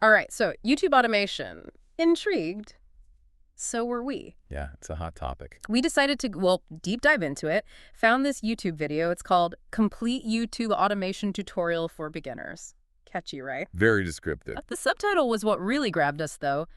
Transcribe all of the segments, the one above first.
All right, so YouTube automation. Intrigued? So were we. Yeah, it's a hot topic. We decided to, well, deep dive into it, found this YouTube video. It's called Complete YouTube Automation Tutorial for Beginners. Catchy, right? Very descriptive. The subtitle was what really grabbed us, though.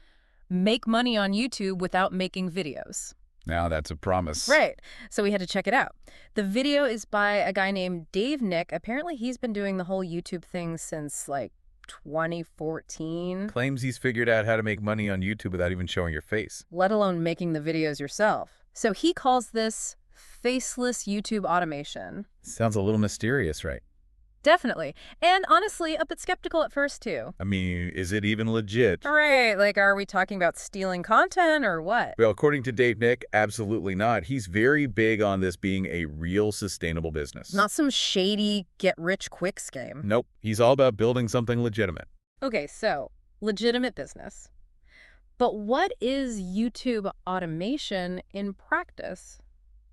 Make money on YouTube without making videos. Now that's a promise. Right. So we had to check it out. The video is by a guy named Dave Nick. Apparently he's been doing the whole YouTube thing since, like, 2014. Claims he's figured out how to make money on YouTube without even showing your face. Let alone making the videos yourself. So he calls this faceless YouTube automation. Sounds a little mysterious, right? Definitely. And honestly, a bit skeptical at first, too. I mean, is it even legit? Right, like, are we talking about stealing content or what? Well, according to Dave Nick, absolutely not. He's very big on this being a real sustainable business. Not some shady get-rich-quick scheme. Nope. He's all about building something legitimate. Okay, so, legitimate business. But what is YouTube automation in practice?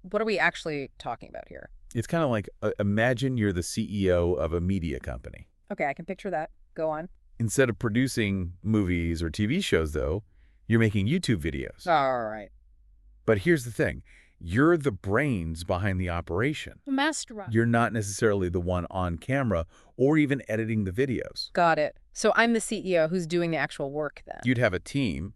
What are we actually talking about here? It's kind of like, imagine you're the CEO of a media company. Okay, I can picture that. Go on. Instead of producing movies or TV shows, though, you're making YouTube videos. All right. But here's the thing. You're the brains behind the operation. Mastermind. You're not necessarily the one on camera or even editing the videos. Got it. So I'm the CEO who's doing the actual work then. You'd have a team.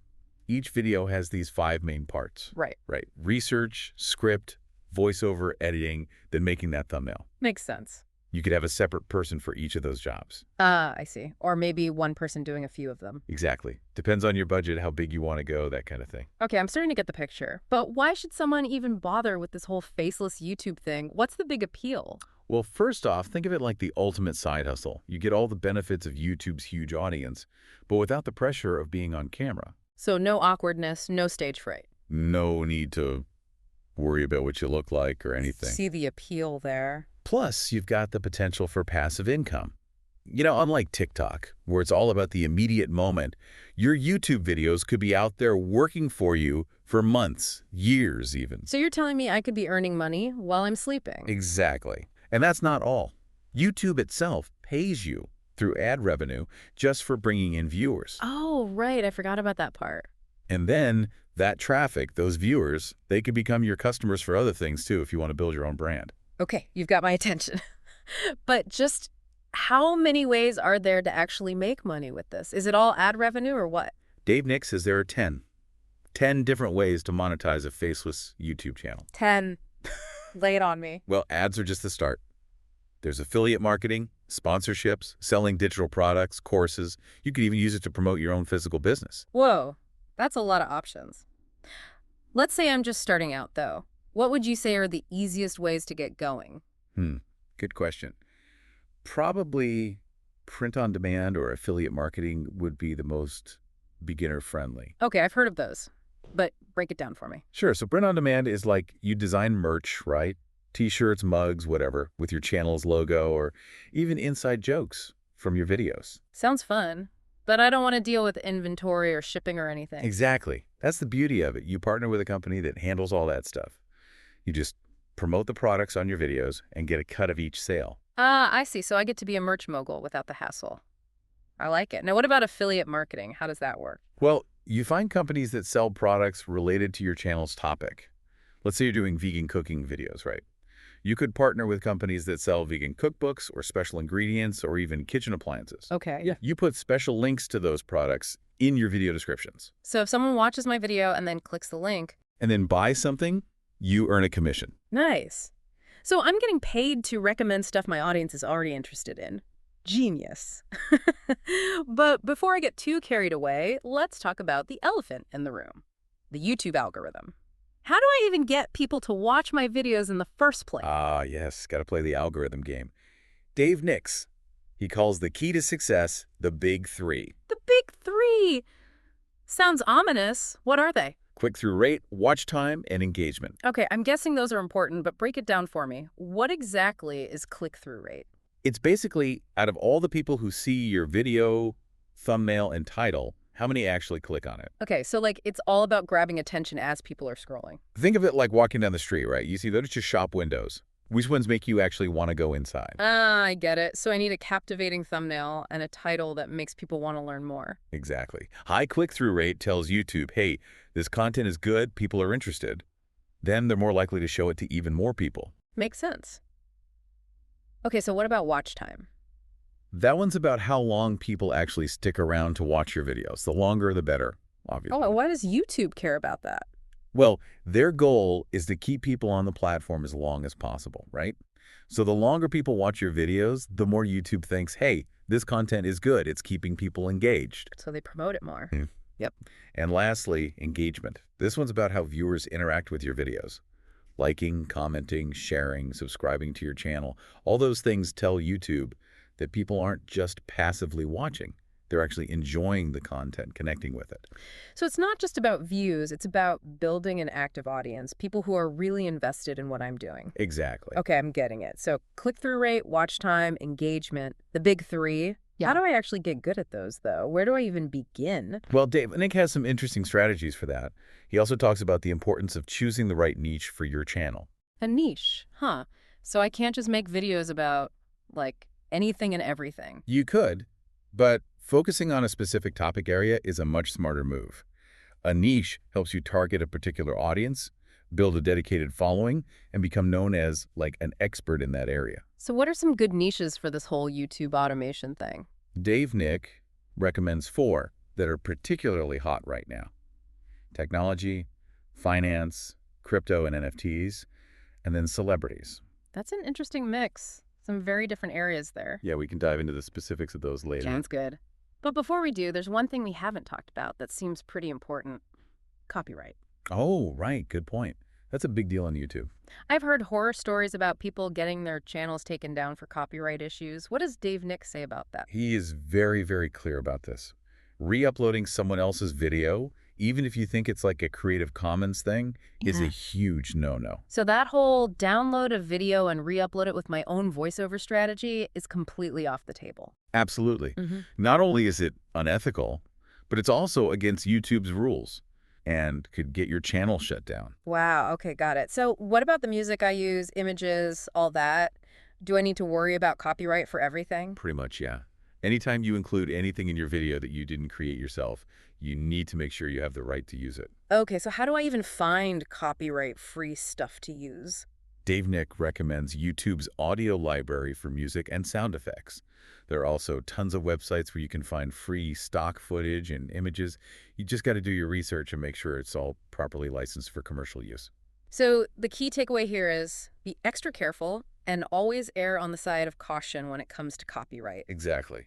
Each video has these 5 main parts. Right. Right. Research, script, voiceover, editing, then making that thumbnail. Makes sense. You could have a separate person for each of those jobs. I see. Or maybe one person doing a few of them. Exactly. Depends on your budget, how big you want to go, that kind of thing. Okay, I'm starting to get the picture. But why should someone even bother with this whole faceless YouTube thing? What's the big appeal? Well, first off, think of it like the ultimate side hustle. You get all the benefits of YouTube's huge audience, but without the pressure of being on camera. So no awkwardness, no stage fright. No need to worry about what you look like or anything. See the appeal there. Plus, you've got the potential for passive income. You know, unlike TikTok, where it's all about the immediate moment, your YouTube videos could be out there working for you for months, years even. So you're telling me I could be earning money while I'm sleeping? Exactly. And that's not all. YouTube itself pays you through ad revenue just for bringing in viewers. Oh, right. I forgot about that part. And then that traffic, those viewers, they could become your customers for other things too if you want to build your own brand. Okay, you've got my attention. But just how many ways are there to actually make money with this? Is it all ad revenue or what? Dave Nick says there are 10 different ways to monetize a faceless YouTube channel. 10. Lay it on me. Well, ads are just the start. There's affiliate marketing, sponsorships, selling digital products, courses. You could even use it to promote your own physical business. Whoa, that's a lot of options. Let's say I'm just starting out, though. What would you say are the easiest ways to get going? Good question. Probably print on demand or affiliate marketing would be the most beginner-friendly. Okay, I've heard of those, but break it down for me. Sure, so print on demand is like you design merch, right? T-shirts, mugs, whatever, with your channel's logo or even inside jokes from your videos. Sounds fun, but I don't want to deal with inventory or shipping or anything. Exactly. That's the beauty of it. You partner with a company that handles all that stuff. You just promote the products on your videos and get a cut of each sale. Ah, I see. So I get to be a merch mogul without the hassle. I like it. Now, what about affiliate marketing? How does that work? Well, you find companies that sell products related to your channel's topic. Let's say you're doing vegan cooking videos, right? You could partner with companies that sell vegan cookbooks or special ingredients or even kitchen appliances. Okay. Yeah. You put special links to those products in your video descriptions. So if someone watches my video and then clicks the link, and then buys something, you earn a commission. nice. So I'm getting paid to recommend stuff my audience is already interested in. Genius. But before I get too carried away, let's talk about the elephant in the room, the YouTube algorithm. How do I even get people to watch my videos in the first place? Ah, yes. Got to play the algorithm game. Dave Nix, he calls the key to success the big 3. The big 3. Sounds ominous. What are they? Click-through rate, watch time, and engagement. Okay, I'm guessing those are important, but break it down for me. What exactly is click-through rate? It's basically, out of all the people who see your video, thumbnail, and title, how many actually click on it? Okay, so like it's all about grabbing attention as people are scrolling. Think of it like walking down the street, right? You see those are just shop windows. Which ones make you actually want to go inside? Ah, I get it. So I need a captivating thumbnail and a title that makes people want to learn more. Exactly. High click-through rate tells YouTube, hey, this content is good, people are interested. Then they're more likely to show it to even more people. Makes sense. Okay, so what about watch time? That one's about how long people actually stick around to watch your videos. The longer, the better, Oh, obviously. why does YouTube care about that? Well, their goal is to keep people on the platform as long as possible, right? So the longer people watch your videos, the more YouTube thinks, hey, this content is good. It's keeping people engaged. So they promote it more. Hmm. Yep. And lastly, engagement. This one's about how viewers interact with your videos. Liking, commenting, sharing, subscribing to your channel. All those things tell YouTube that people aren't just passively watching. They're actually enjoying the content, connecting with it. So it's not just about views, it's about building an active audience, people who are really invested in what I'm doing. Exactly. Okay, I'm getting it. So click-through rate, watch time, engagement, the big three. Yeah. How do I actually get good at those, though? Where do I even begin? Well, Nick has some interesting strategies for that. He also talks about the importance of choosing the right niche for your channel. A niche, huh? So I can't just make videos about, like, anything and everything. You could, but focusing on a specific topic area is a much smarter move. A niche helps you target a particular audience, build a dedicated following, and become known as, like, an expert in that area. So what are some good niches for this whole YouTube automation thing? Nick recommends 4 that are particularly hot right now: technology, finance, crypto and NFTs, and then celebrities. That's an interesting mix. Some very different areas there. Yeah, we can dive into the specifics of those later. Sounds good. But before we do, there's one thing we haven't talked about that seems pretty important. Copyright. Oh, right. Good point. That's a big deal on YouTube. I've heard horror stories about people getting their channels taken down for copyright issues. What does Dave Nick say about that? He is very, very clear about this. Re-uploading someone else's video, even if you think it's like a Creative Commons thing, is a huge no-no. So that whole download a video and re-upload it with my own voiceover strategy is completely off the table. Absolutely. Not only is it unethical, but it's also against YouTube's rules and could get your channel shut down. Wow, okay, got it. So what about the music I use, images, all that? Do I need to worry about copyright for everything? Pretty much, yeah. Anytime you include anything in your video that you didn't create yourself, you need to make sure you have the right to use it. Okay, so how do I even find copyright-free stuff to use? Dave Nick recommends YouTube's audio library for music and sound effects. There are also tons of websites where you can find free stock footage and images. You just got to do your research and make sure it's all properly licensed for commercial use. So the key takeaway here is be extra careful and always err on the side of caution when it comes to copyright. Exactly.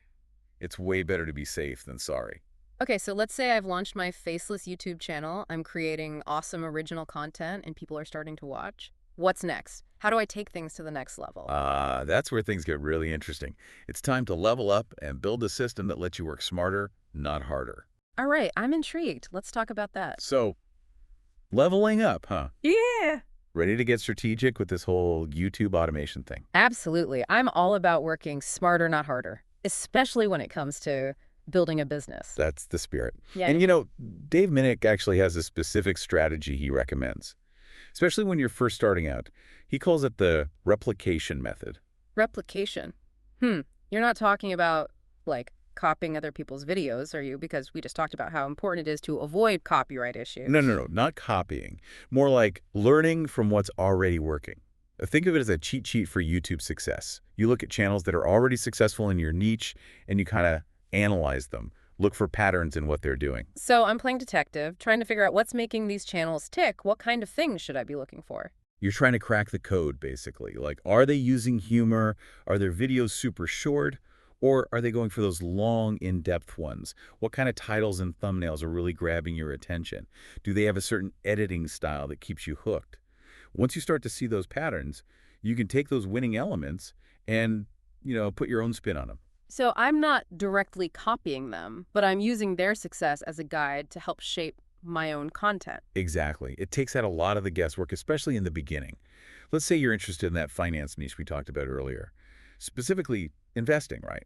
It's way better to be safe than sorry. Okay, so let's say I've launched my faceless YouTube channel. I'm creating awesome original content and people are starting to watch. What's next? How do I take things to the next level? That's where things get really interesting. It's time to level up and build a system that lets you work smarter, not harder. All right, I'm intrigued. Let's talk about that. So, leveling up, huh? Yeah. Ready to get strategic with this whole YouTube automation thing? Absolutely. I'm all about working smarter, not harder, especially when it comes to building a business. That's the spirit. Yeah. And you know, Dave Minnick actually has a specific strategy he recommends, especially when you're first starting out. He calls it the replication method. Replication. You're not talking about, like, copying other people's videos, are you? Because we just talked about how important it is to avoid copyright issues. No, not copying. More like learning from what's already working. Think of it as a cheat sheet for YouTube success. You look at channels that are already successful in your niche, and you kind of analyze them. Look for patterns in what they're doing. So I'm playing detective, trying to figure out what's making these channels tick. What kind of things should I be looking for? You're trying to crack the code, basically. Like, are they using humor? Are their videos super short? Or are they going for those long, in-depth ones? What kind of titles and thumbnails are really grabbing your attention? Do they have a certain editing style that keeps you hooked? Once you start to see those patterns, you can take those winning elements and, put your own spin on them. So I'm not directly copying them, but I'm using their success as a guide to help shape my own content. Exactly. It takes out a lot of the guesswork, especially in the beginning. Let's say you're interested in that finance niche we talked about earlier. Specifically, investing, right?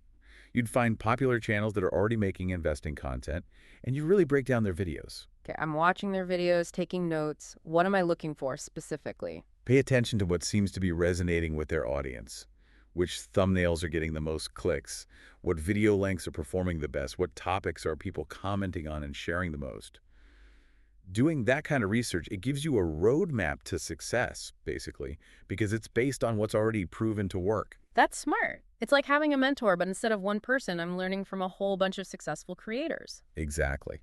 You'd find popular channels that are already making investing content, and you really break down their videos. Okay, I'm watching their videos, taking notes. What am I looking for specifically? Pay attention to what seems to be resonating with their audience. Which thumbnails are getting the most clicks? What video lengths are performing the best? What topics are people commenting on and sharing the most? Doing that kind of research, it gives you a roadmap to success, basically, because it's based on what's already proven to work. That's smart. It's like having a mentor, but instead of one person, I'm learning from a whole bunch of successful creators. Exactly.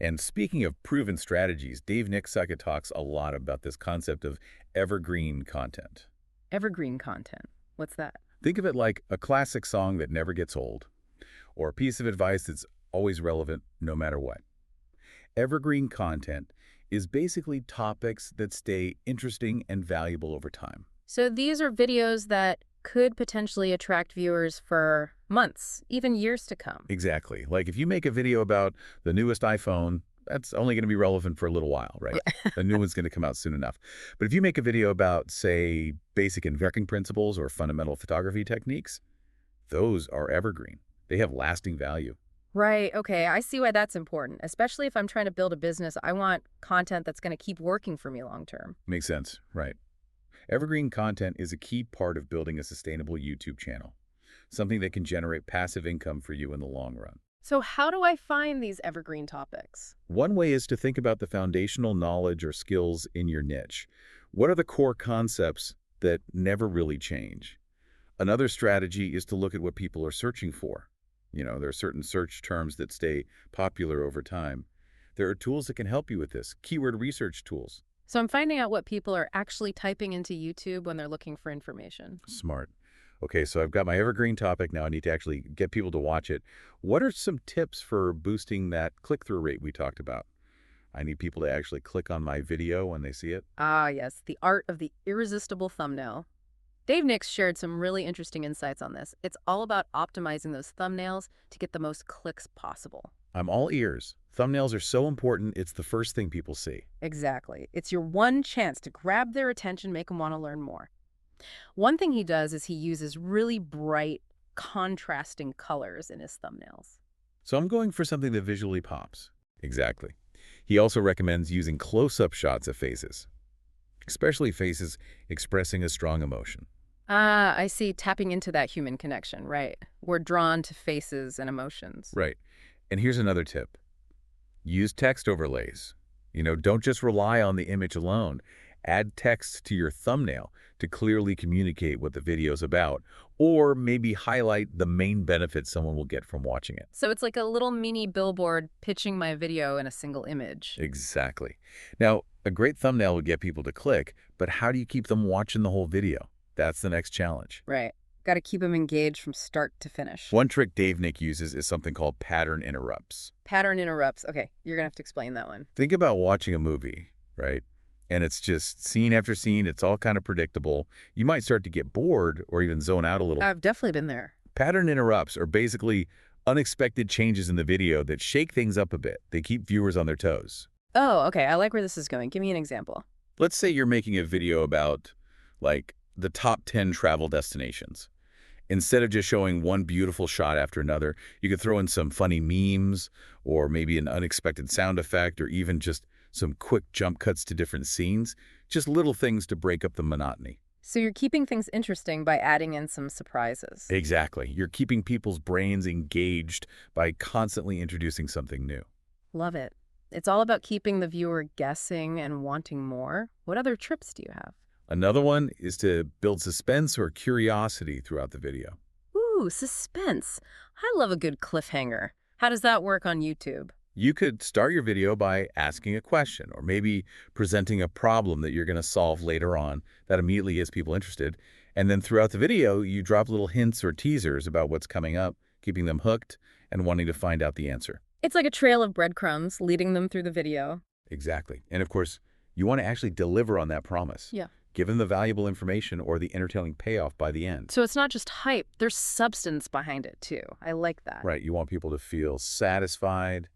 And speaking of proven strategies, Dave Nicksucker talks a lot about this concept of evergreen content. Evergreen content. What's that? Think of it like a classic song that never gets old, or a piece of advice that's always relevant no matter what. Evergreen content is basically topics that stay interesting and valuable over time. So these are videos that could potentially attract viewers for months, even years to come. Exactly. Like if you make a video about the newest iPhone, that's only going to be relevant for a little while, right? A new one's going to come out soon enough. But if you make a video about, say, basic inverting principles or fundamental photography techniques, those are evergreen. They have lasting value. Right. Okay. I see why that's important. Especially if I'm trying to build a business, I want content that's going to keep working for me long term. Makes sense, right? Evergreen content is a key part of building a sustainable YouTube channel, something that can generate passive income for you in the long run. So how do I find these evergreen topics? One way is to think about the foundational knowledge or skills in your niche. What are the core concepts that never really change? Another strategy is to look at what people are searching for. There are certain search terms that stay popular over time. There are tools that can help you with this, keyword research tools. So I'm finding out what people are actually typing into YouTube when they're looking for information. Smart. Okay, so I've got my evergreen topic now. I need to actually get people to watch it. What are some tips for boosting that click-through rate we talked about? I need people to actually click on my video when they see it. Ah, yes, the art of the irresistible thumbnail. Dave Nix shared some really interesting insights on this. It's all about optimizing those thumbnails to get the most clicks possible. I'm all ears. Thumbnails are so important, it's the first thing people see. Exactly. It's your one chance to grab their attention, make them want to learn more. One thing he does is he uses really bright, contrasting colors in his thumbnails. So I'm going for something that visually pops. Exactly. He also recommends using close-up shots of faces, especially faces expressing a strong emotion. Ah, I see. Tapping into that human connection, right? We're drawn to faces and emotions. Right. And here's another tip. Use text overlays. Don't just rely on the image alone. Add text to your thumbnail to clearly communicate what the video's about, or maybe highlight the main benefits someone will get from watching it. So it's like a little mini billboard pitching my video in a single image. Exactly. Now, a great thumbnail will get people to click, but how do you keep them watching the whole video? That's the next challenge. Right. Got to keep them engaged from start to finish. One trick Dave Nick uses is something called pattern interrupts. Pattern interrupts. Okay, you're going to have to explain that one. Think about watching a movie, right? And it's just scene after scene. It's all kind of predictable. You might start to get bored or even zone out a little. I've definitely been there. Pattern interrupts are basically unexpected changes in the video that shake things up a bit. They keep viewers on their toes. Oh, okay. I like where this is going. Give me an example. Let's say you're making a video about, like, the top 10 travel destinations. Instead of just showing one beautiful shot after another, you could throw in some funny memes or maybe an unexpected sound effect or even just some quick jump cuts to different scenes, just little things to break up the monotony. So you're keeping things interesting by adding in some surprises. Exactly. You're keeping people's brains engaged by constantly introducing something new. Love it. It's all about keeping the viewer guessing and wanting more. What other trips do you have? Another one is to build suspense or curiosity throughout the video. Ooh, suspense. I love a good cliffhanger. How does that work on YouTube? You could start your video by asking a question or maybe presenting a problem that you're going to solve later on that immediately gets people interested. And then throughout the video, you drop little hints or teasers about what's coming up, keeping them hooked and wanting to find out the answer. It's like a trail of breadcrumbs leading them through the video. Exactly. And of course, you want to actually deliver on that promise. Yeah. Give them the valuable information or the entertaining payoff by the end. So it's not just hype. There's substance behind it, too. I like that. Right. You want people to feel satisfied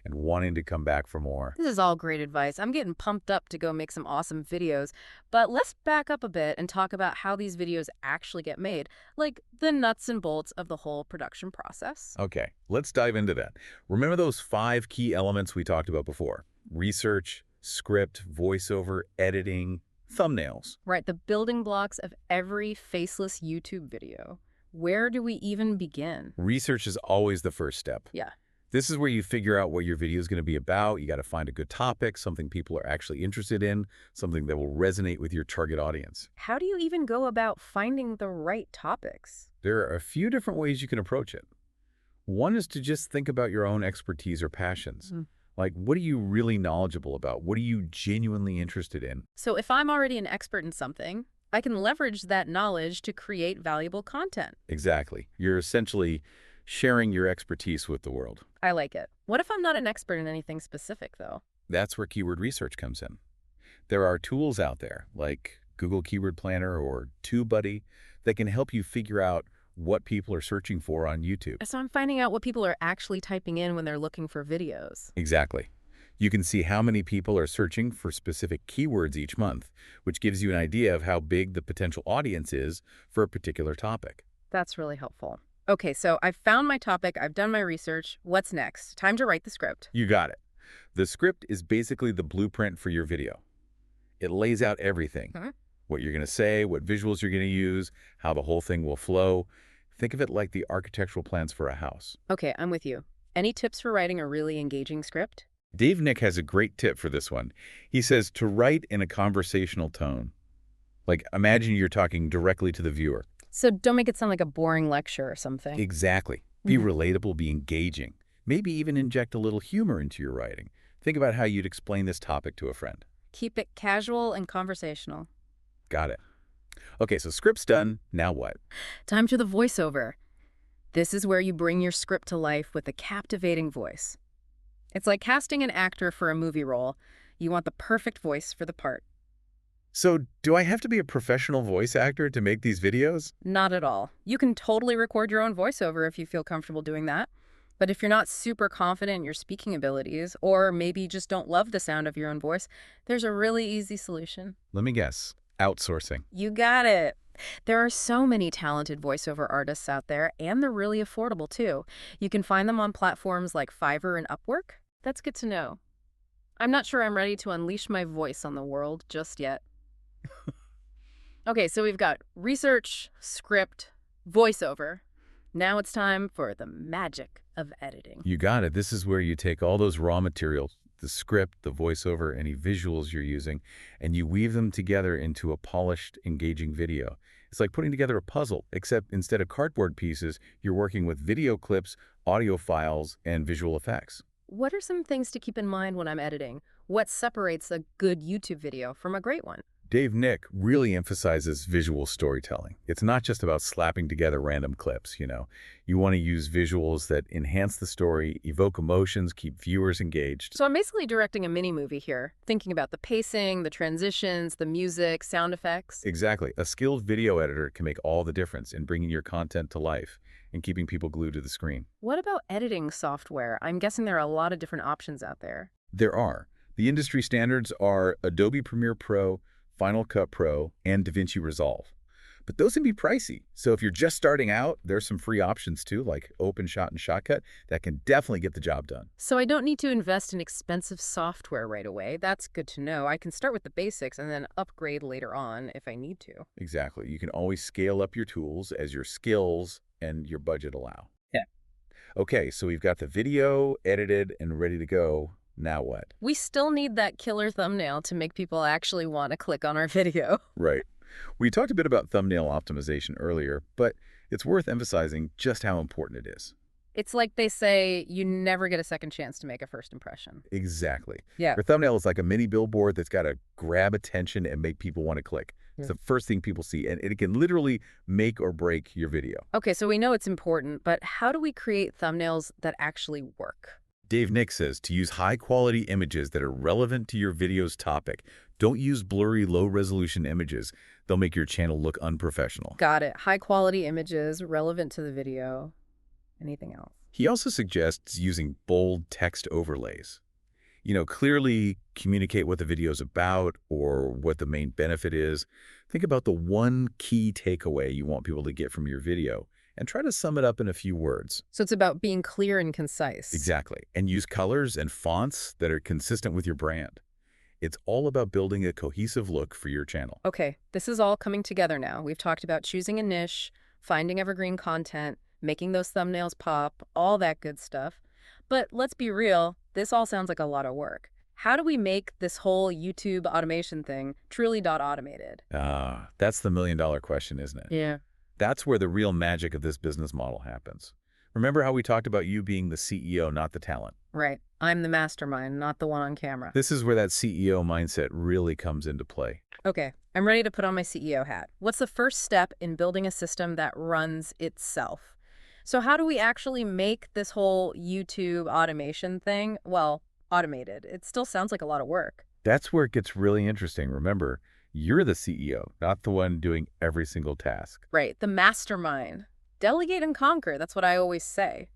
and wanting to come back for more. This is all great advice. I'm getting pumped up to go make some awesome videos. But let's back up a bit and talk about how these videos actually get made, like the nuts and bolts of the whole production process. Okay, let's dive into that. Remember those 5 key elements we talked about before? Research, script, voiceover, editing, Thumbnails. Right, the building blocks of every faceless YouTube video. Where do we even begin? Research is always the first step. Yeah. This is where you figure out what your video is going to be about. You got to find a good topic, something people are actually interested in, something that will resonate with your target audience. How do you even go about finding the right topics? There are a few different ways you can approach it. One is to just think about your own expertise or passions. Like, what are you really knowledgeable about? What are you genuinely interested in? So if I'm already an expert in something, I can leverage that knowledge to create valuable content. Exactly. You're essentially sharing your expertise with the world. I like it. What if I'm not an expert in anything specific, though? That's where keyword research comes in. There are tools out there like Google Keyword Planner or TubeBuddy that can help you figure out what people are searching for on YouTube. So I'm finding out what people are actually typing in when they're looking for videos. Exactly. You can see how many people are searching for specific keywords each month, which gives you an idea of how big the potential audience is for a particular topic. That's really helpful. Okay, so I've found my topic, I've done my research. What's next? Time to write the script. You got it. The script is basically the blueprint for your video. It lays out everything. What you're going to say, what visuals you're going to use, how the whole thing will flow. Think of it like the architectural plans for a house. Okay, I'm with you. Any tips for writing a really engaging script? Dave Nick has a great tip for this one. He says to write in a conversational tone. Like, imagine you're talking directly to the viewer. So don't make it sound like a boring lecture or something. Exactly. Be relatable, be engaging. Maybe even inject a little humor into your writing. Think about how you'd explain this topic to a friend. Keep it casual and conversational. Got it. Okay, so script's done. Now what? Time to the voiceover. This is where you bring your script to life with a captivating voice. It's like casting an actor for a movie role. You want the perfect voice for the part. So do I have to be a professional voice actor to make these videos? Not at all. You can totally record your own voiceover if you feel comfortable doing that. But if you're not super confident in your speaking abilities, or maybe just don't love the sound of your own voice, there's a really easy solution. Let me guess. Outsourcing. You got it. There are so many talented voiceover artists out there, and they're really affordable too. You can find them on platforms like Fiverr and Upwork. That's good to know. I'm not sure I'm ready to unleash my voice on the world just yet. Okay, so we've got research, script, voiceover. Now it's time for the magic of editing. You got it. This is where you take all those raw materials, the script, the voiceover, any visuals you're using, and you weave them together into a polished, engaging video. It's like putting together a puzzle, except instead of cardboard pieces, you're working with video clips, audio files, and visual effects. What are some things to keep in mind when I'm editing? What separates a good YouTube video from a great one? Dave Nick really emphasizes visual storytelling. It's not just about slapping together random clips, you know. You want to use visuals that enhance the story, evoke emotions, keep viewers engaged. So I'm basically directing a mini-movie here, thinking about the pacing, the transitions, the music, sound effects. Exactly. A skilled video editor can make all the difference in bringing your content to life and keeping people glued to the screen. What about editing software? I'm guessing there are a lot of different options out there. There are. The industry standards are Adobe Premiere Pro, Final Cut Pro, and DaVinci Resolve. But those can be pricey. So if you're just starting out, there's some free options too, like OpenShot and Shotcut, that can definitely get the job done. So I don't need to invest in expensive software right away. That's good to know. I can start with the basics and then upgrade later on if I need to. Exactly. You can always scale up your tools as your skills and your budget allow. Yeah. Okay, so we've got the video edited and ready to go. Now what? We still need that killer thumbnail to make people actually want to click on our video. Right. We talked a bit about thumbnail optimization earlier, but it's worth emphasizing just how important it is. It's like they say, you never get a second chance to make a first impression. Exactly. Yeah. Your thumbnail is like a mini billboard that's got to grab attention and make people want to click. It's the first thing people see, and it can literally make or break your video. Okay, so we know it's important, but how do we create thumbnails that actually work? Dave Nick says to use high-quality images that are relevant to your video's topic. Don't use blurry, low-resolution images. They'll make your channel look unprofessional. Got it. High-quality images relevant to the video. Anything else? He also suggests using bold text overlays. You know, clearly communicate what the video's about or what the main benefit is. Think about the one key takeaway you want people to get from your video, and try to sum it up in a few words. So it's about being clear and concise. Exactly. And use colors and fonts that are consistent with your brand. It's all about building a cohesive look for your channel. Okay, this is all coming together now. We've talked about choosing a niche, finding evergreen content, making those thumbnails pop, all that good stuff. But let's be real, this all sounds like a lot of work. How do we make this whole YouTube automation thing truly dot automated? Ah, that's the million-dollar question, isn't it? Yeah. That's where the real magic of this business model happens. Remember how we talked about you being the CEO, not the talent? Right. I'm the mastermind, not the one on camera. This is where that CEO mindset really comes into play. Okay, I'm ready to put on my CEO hat. What's the first step in building a system that runs itself? So how do we actually make this whole YouTube automation thing, well, automated? It still sounds like a lot of work. That's where it gets really interesting. Remember, you're the CEO, not the one doing every single task. Right, the mastermind. Delegate and conquer, that's what I always say.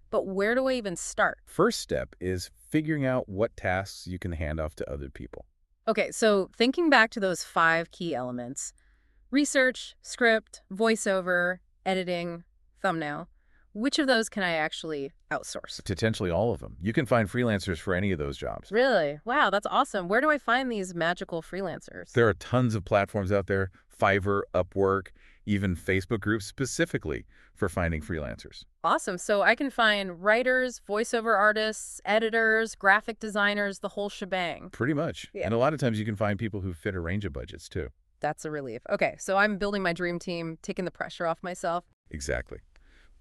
But where do I even start? First step is figuring out what tasks you can hand off to other people. Okay, so thinking back to those 5 key elements, research, script, voiceover, editing, thumbnail, which of those can I actually outsource? Potentially all of them. You can find freelancers for any of those jobs. Really? Wow, that's awesome. Where do I find these magical freelancers? There are tons of platforms out there, Fiverr, Upwork, even Facebook groups specifically for finding freelancers. Awesome. So I can find writers, voiceover artists, editors, graphic designers, the whole shebang. Pretty much. Yeah. And a lot of times you can find people who fit a range of budgets too. That's a relief. Okay, so I'm building my dream team, taking the pressure off myself. Exactly.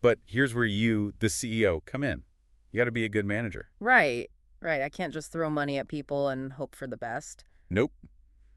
But here's where you, the CEO, come in. You got to be a good manager. Right, right. I can't just throw money at people and hope for the best. Nope.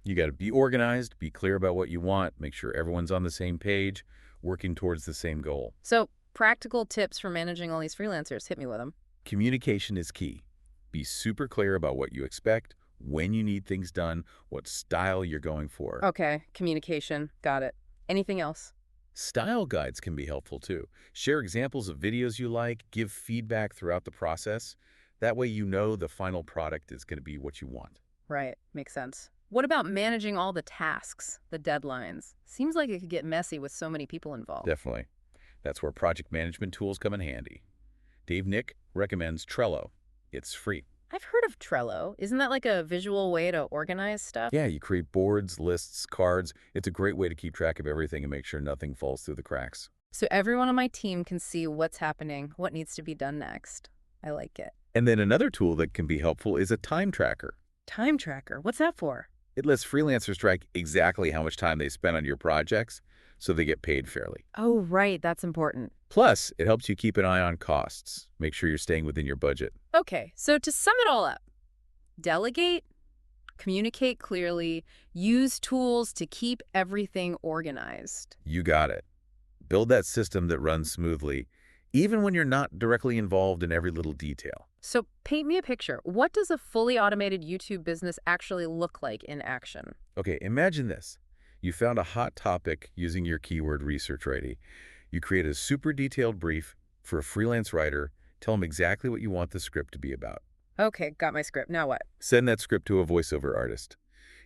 You got to be organized, be clear about what you want, make sure everyone's on the same page, working towards the same goal. So practical tips for managing all these freelancers. Hit me with them. Communication is key. Be super clear about what you expect, when you need things done, what style you're going for. Okay, communication. Got it. Anything else? Style guides can be helpful too. Share examples of videos you like, give feedback throughout the process. That way you know the final product is going to be what you want. Right, makes sense. What about managing all the tasks, the deadlines? Seems like it could get messy with so many people involved. Definitely. That's where project management tools come in handy. Dave Nick recommends Trello. It's free. I've heard of Trello. Isn't that like a visual way to organize stuff? Yeah, you create boards, lists, cards. It's a great way to keep track of everything and make sure nothing falls through the cracks. So everyone on my team can see what's happening, what needs to be done next. I like it. And then another tool that can be helpful is a time tracker. Time tracker, what's that for? It lets freelancers track exactly how much time they spend on your projects so they get paid fairly. Oh, right, that's important. Plus, it helps you keep an eye on costs. Make sure you're staying within your budget. Okay, so to sum it all up, delegate, communicate clearly, use tools to keep everything organized. You got it. Build that system that runs smoothly, even when you're not directly involved in every little detail. So paint me a picture. What does a fully automated YouTube business actually look like in action? Okay, imagine this. You found a hot topic using your keyword research ready. You create a super detailed brief for a freelance writer. Tell them exactly what you want the script to be about. Okay, got my script. Now what? Send that script to a voiceover artist.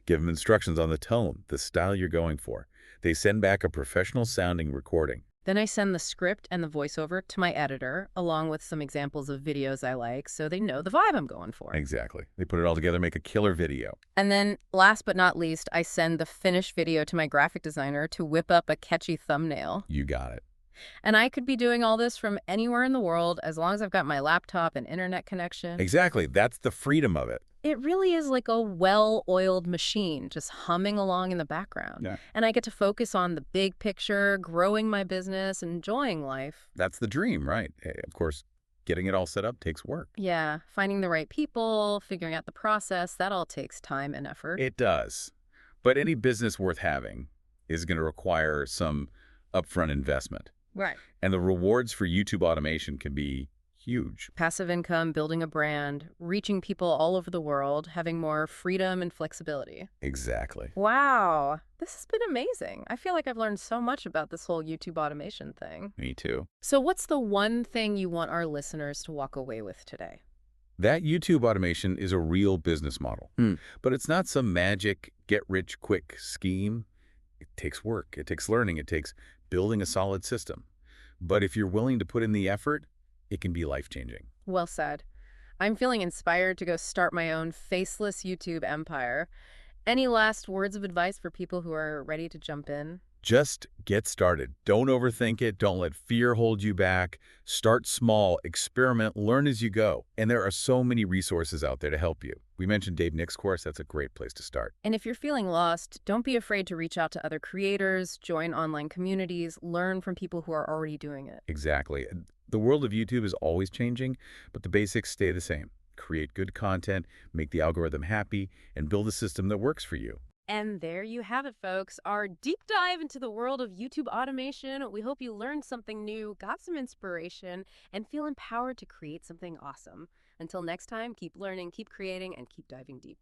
Give them instructions on the tone, the style you're going for. They send back a professional-sounding recording. Then I send the script and the voiceover to my editor, along with some examples of videos I like, so they know the vibe I'm going for. Exactly. They put it all together, make a killer video. And then, last but not least, I send the finished video to my graphic designer to whip up a catchy thumbnail. You got it. And I could be doing all this from anywhere in the world as long as I've got my laptop and internet connection. Exactly. That's the freedom of it. It really is like a well-oiled machine just humming along in the background. Yeah. And I get to focus on the big picture, growing my business, enjoying life. That's the dream, right? Of course, getting it all set up takes work. Yeah, finding the right people, figuring out the process, that all takes time and effort. It does. But any business worth having is going to require some upfront investment. Right. And the rewards for YouTube automation can be huge. Passive income, building a brand, reaching people all over the world, having more freedom and flexibility. Exactly. Wow, this has been amazing. I feel like I've learned so much about this whole YouTube automation thing. Me too. So what's the one thing you want our listeners to walk away with today? That YouTube automation is a real business model, but it's not some magic get-rich-quick scheme. It takes work. It takes learning. It takes building a solid system. But if you're willing to put in the effort, it can be life-changing. Well said. I'm feeling inspired to go start my own faceless YouTube empire. Any last words of advice for people who are ready to jump in? Just get started. Don't overthink it. Don't let fear hold you back. Start small, experiment, learn as you go. And there are so many resources out there to help you. We mentioned Dave Nick's course. That's a great place to start. And if you're feeling lost, don't be afraid to reach out to other creators, join online communities, learn from people who are already doing it. Exactly. The world of YouTube is always changing, but the basics stay the same. Create good content, make the algorithm happy, and build a system that works for you. And there you have it, folks. Our deep dive into the world of YouTube automation. We hope you learned something new, got some inspiration, and feel empowered to create something awesome. Until next time, keep learning, keep creating, and keep diving deep.